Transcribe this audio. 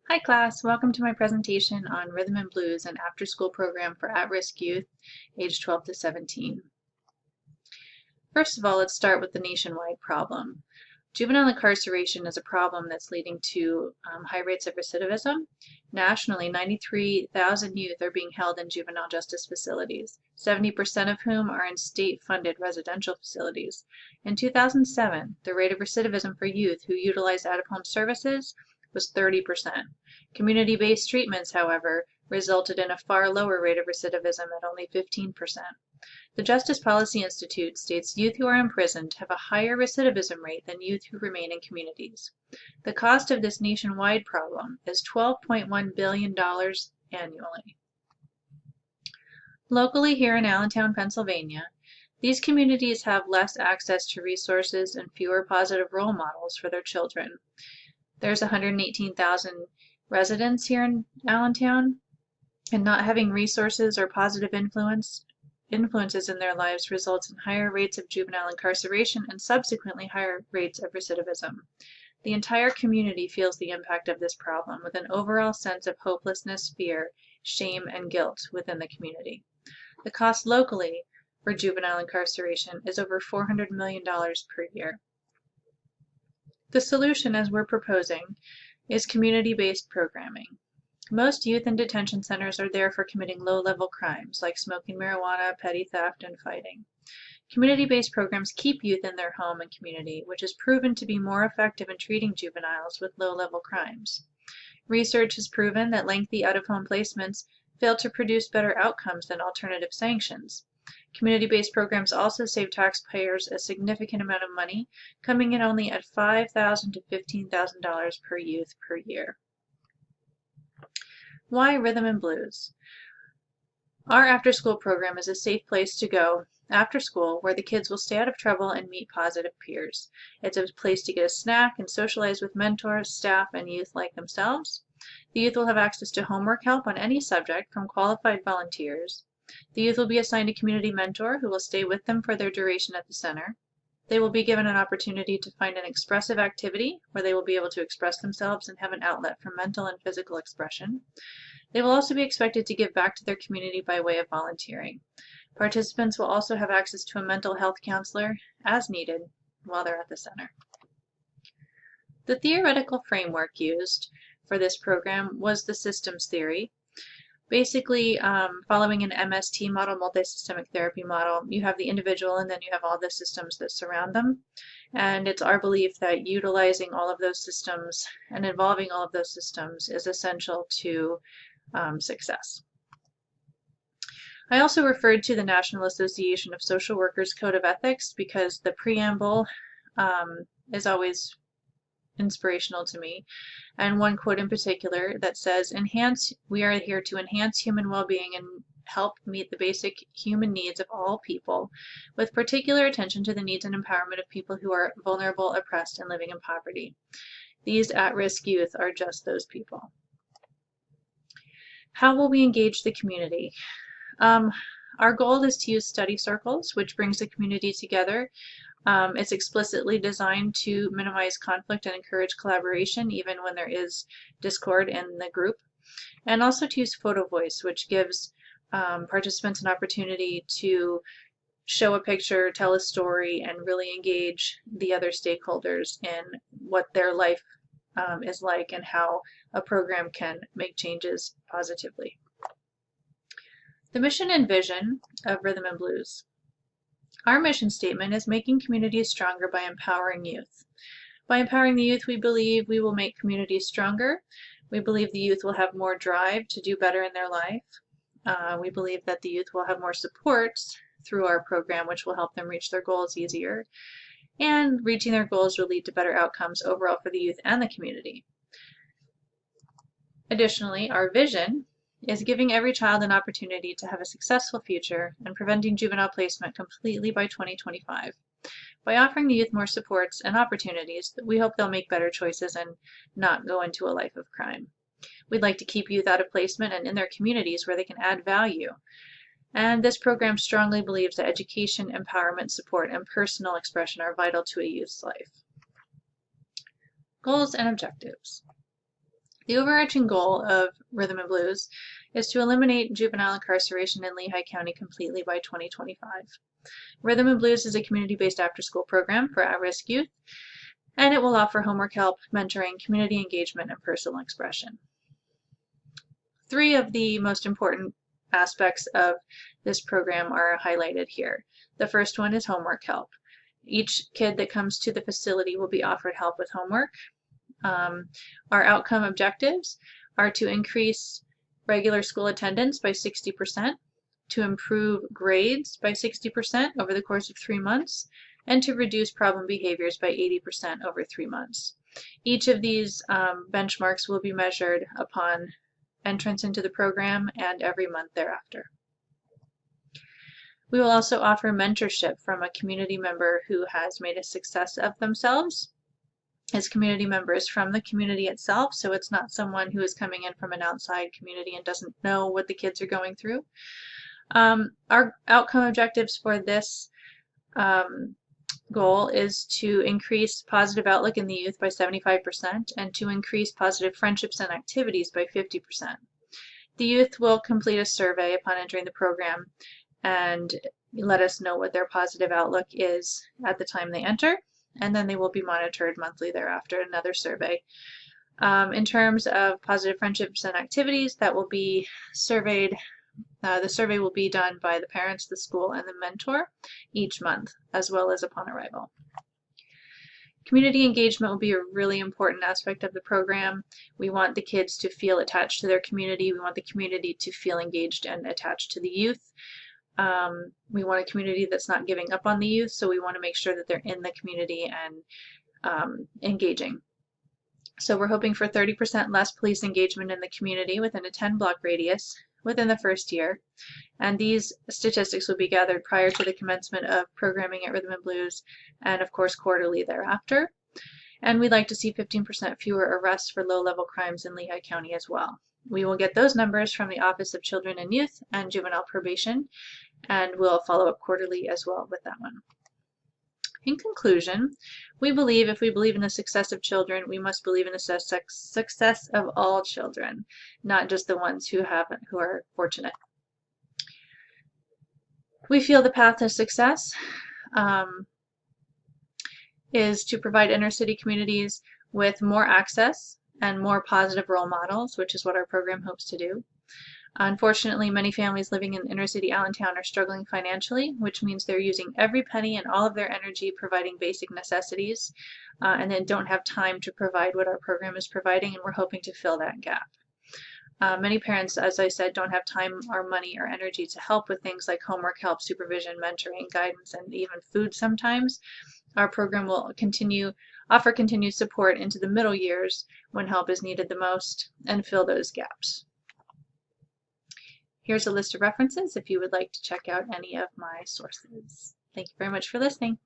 Hi class, welcome to my presentation on Rhythm and Blues, an after-school program for at-risk youth age 12 to 17. First of all, let's start with the nationwide problem. Juvenile incarceration is a problem that's leading to high rates of recidivism. Nationally, 93,000 youth are being held in juvenile justice facilities, 70% of whom are in state-funded residential facilities. In 2007, the rate of recidivism for youth who utilized out-of-home services was 30%. Community-based treatments, however, resulted in a far lower rate of recidivism at only 15%. The Justice Policy Institute states youth who are imprisoned have a higher recidivism rate than youth who remain in communities. The cost of this nationwide problem is $12.1 billion annually. Locally here in Allentown, Pennsylvania, these communities have less access to resources and fewer positive role models for their children. There's 118,000 residents here in Allentown, and not having resources or positive influences in their lives results in higher rates of juvenile incarceration and subsequently higher rates of recidivism. The entire community feels the impact of this problem with an overall sense of hopelessness, fear, shame, and guilt within the community. The cost locally for juvenile incarceration is over $400 million per year. The solution, as we're proposing, is community-based programming. Most youth in detention centers are there for committing low-level crimes like smoking marijuana, petty theft, and fighting. Community-based programs keep youth in their home and community, which is proven to be more effective in treating juveniles with low-level crimes. Research has proven that lengthy out-of-home placements fail to produce better outcomes than alternative sanctions. Community-based programs also save taxpayers a significant amount of money, coming in only at $5,000 to $15,000 per youth per year. Why Rhythm and Blues? Our after-school program is a safe place to go after school where the kids will stay out of trouble and meet positive peers. It's a place to get a snack and socialize with mentors, staff, and youth like themselves. The youth will have access to homework help on any subject from qualified volunteers. The youth will be assigned a community mentor who will stay with them for their duration at the center. They will be given an opportunity to find an expressive activity where they will be able to express themselves and have an outlet for mental and physical expression. They will also be expected to give back to their community by way of volunteering. Participants will also have access to a mental health counselor as needed while they're at the center. The theoretical framework used for this program was the systems theory. Basically, following an MST model, multisystemic therapy model, you have the individual and then you have all the systems that surround them. And it's our belief that utilizing all of those systems and involving all of those systems is essential to success. I also referred to the National Association of Social Workers Code of Ethics because the preamble is always inspirational to me, and one quote in particular that says, "We are here to enhance human well-being and help meet the basic human needs of all people, with particular attention to the needs and empowerment of people who are vulnerable, oppressed, and living in poverty. These at-risk youth are just those people." How will we engage the community? Our goal is to use study circles, which brings the community together. It's explicitly designed to minimize conflict and encourage collaboration even when there is discord in the group. And also to use photo voice, which gives participants an opportunity to show a picture, tell a story, and really engage the other stakeholders in what their life is like and how a program can make changes positively. The mission and vision of Rhythm and Blues. Our mission statement is making communities stronger by empowering youth. By empowering the youth, we believe we will make communities stronger. We believe the youth will have more drive to do better in their life. We believe that the youth will have more supports through our program, which will help them reach their goals easier. And reaching their goals will lead to better outcomes overall for the youth and the community. Additionally, our vision is giving every child an opportunity to have a successful future and preventing juvenile placement completely by 2025. By offering the youth more supports and opportunities, we hope they'll make better choices and not go into a life of crime. We'd like to keep youth out of placement and in their communities where they can add value. And this program strongly believes that education, empowerment, support, and personal expression are vital to a youth's life. Goals and objectives. The overarching goal of Rhythm and Blues is to eliminate juvenile incarceration in Lehigh County completely by 2025. Rhythm and Blues is a community-based after-school program for at-risk youth, and it will offer homework help, mentoring, community engagement, and personal expression. 3 of the most important aspects of this program are highlighted here. The first one is homework help. Each kid that comes to the facility will be offered help with homework. Our outcome objectives are to increase regular school attendance by 60%, to improve grades by 60% over the course of 3 months, and to reduce problem behaviors by 80% over 3 months. Each of these benchmarks will be measured upon entrance into the program and every month thereafter. We will also offer mentorship from a community member who has made a success of themselves. His community member is from the community itself, so it's not someone who is coming in from an outside community and doesn't know what the kids are going through. Our outcome objectives for this goal is to increase positive outlook in the youth by 75% and to increase positive friendships and activities by 50%. The youth will complete a survey upon entering the program and let us know what their positive outlook is at the time they enter, and then they will be monitored monthly thereafter, another survey. In terms of positive friendships and activities, that will be surveyed. The survey will be done by the parents, the school, and the mentor each month, as well as upon arrival. Community engagement will be a really important aspect of the program. We want the kids to feel attached to their community. We want the community to feel engaged and attached to the youth. We want a community that's not giving up on the youth, so we want to make sure that they're in the community and engaging. So we're hoping for 30% less police engagement in the community within a 10-block radius within the first year, and these statistics will be gathered prior to the commencement of programming at Rhythm and Blues, and of course quarterly thereafter. And we'd like to see 15% fewer arrests for low-level crimes in Lehigh County as well. We will get those numbers from the Office of Children and Youth and Juvenile Probation, and we'll follow up quarterly as well with that one. In conclusion, we believe if we believe in the success of children, we must believe in the success of all children, not just the ones who are fortunate. We feel the path to success is to provide inner city communities with more access and more positive role models, which is what our program hopes to do. Unfortunately, many families living in inner city Allentown are struggling financially, which means they're using every penny and all of their energy providing basic necessities, and then don't have time to provide what our program is providing, and we're hoping to fill that gap. Many parents, as I said, don't have time or money or energy to help with things like homework help, supervision, mentoring, guidance, and even food sometimes. Our program will offer continued support into the middle years when help is needed the most and fill those gaps. Here's a list of references if you would like to check out any of my sources. Thank you very much for listening.